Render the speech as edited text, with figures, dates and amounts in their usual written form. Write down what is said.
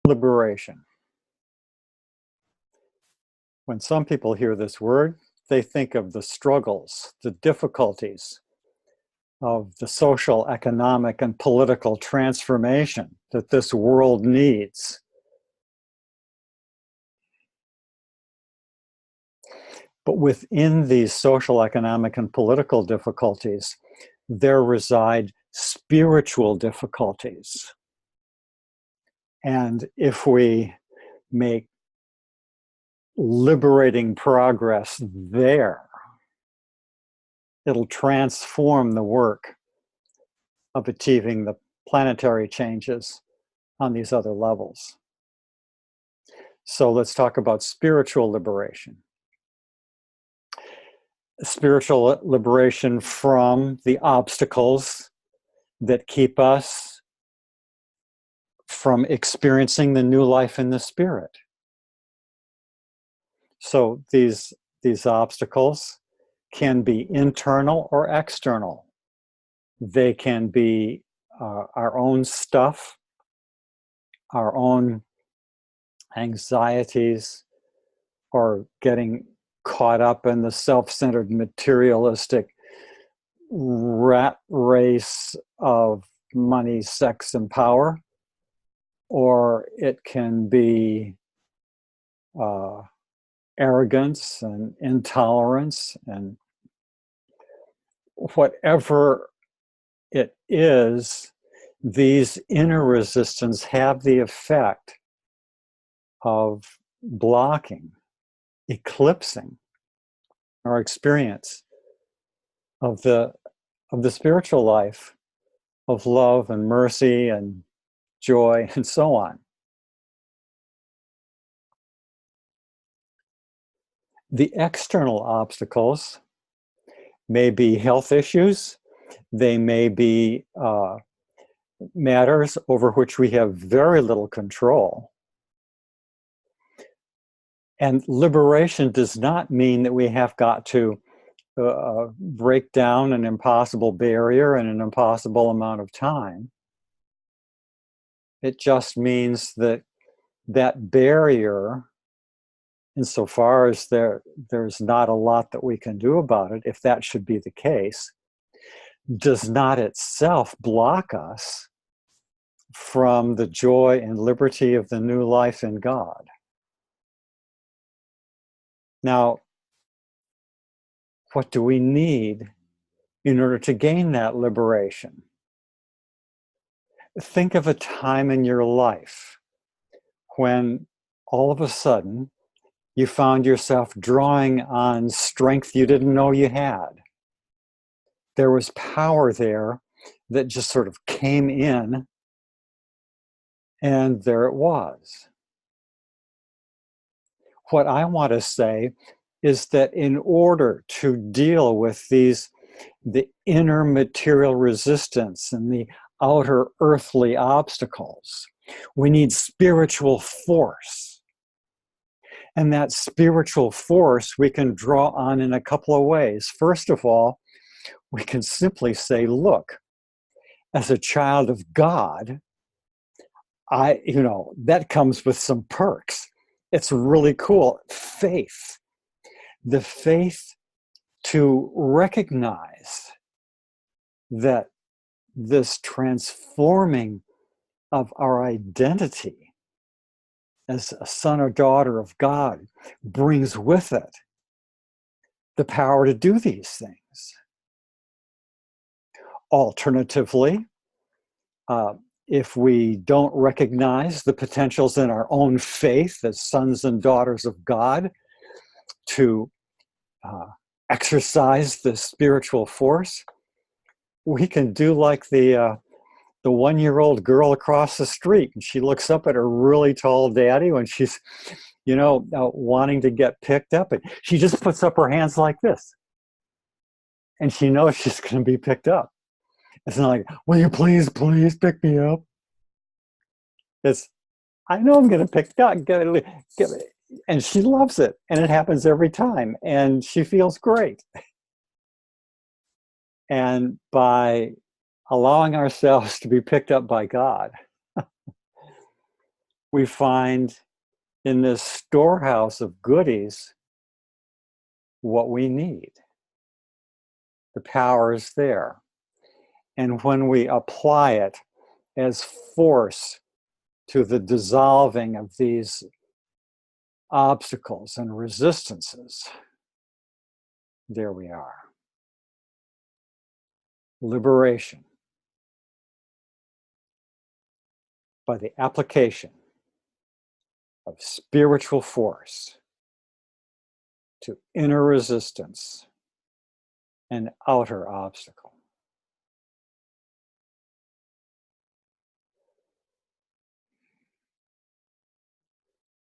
Liberation. When some people hear this word, they think of the struggles, the difficulties of the social, economic, and political transformation that this world needs. But within these social, economic, and political difficulties, there reside spiritual difficulties. And if we make liberating progress there, it'll transform the work of achieving the planetary changes on these other levels. So let's talk about spiritual liberation. Spiritual liberation from the obstacles that keep us from experiencing the new life in the spirit. So these obstacles can be internal or external. They can be our own stuff, our own anxieties, or getting caught up in the self-centered materialistic rat race of money, sex, and power. Or it can be arrogance and intolerance, and whatever it is, these inner resistance have the effect of blocking, eclipsing our experience of the spiritual life of love and mercy and joy and so on. The external obstacles may be health issues. They may be matters over which we have very little control. And liberation does not mean that we have got to break down an impossible barrier in an impossible amount of time. It just means that that barrier, insofar as there's not a lot that we can do about it, if that should be the case, does not itself block us from the joy and liberty of the new life in God. Now, what do we need in order to gain that liberation? Think of a time in your life when all of a sudden you found yourself drawing on strength you didn't know you had. There was power there that just sort of came in, and there it was. What I want to say is that in order to deal with the inner material resistance and the outer earthly obstacles, we need spiritual force. And that spiritual force we can draw on in a couple of ways. First of all, we can simply say, look, as a child of God, that comes with some perks. It's really cool. Faith. The faith to recognize that this transforming of our identity as a son or daughter of God brings with it the power to do these things. Alternatively, if we don't recognize the potentials in our own faith as sons and daughters of God to exercise the spiritual force, we can do like the one-year-old girl across the street, and she looks up at her really tall daddy when she's, wanting to get picked up, and she just puts up her hands like this, and she knows she's going to be picked up. It's not like, will you please pick me up? It's, I know I'm going to pick up, and she loves it, and it happens every time, and she feels great. And by allowing ourselves to be picked up by God, we find in this storehouse of goodies what we need. The power is there. And when we apply it as force to the dissolving of these obstacles and resistances, there we are. Liberation by the application of spiritual force to inner resistance and outer obstacles.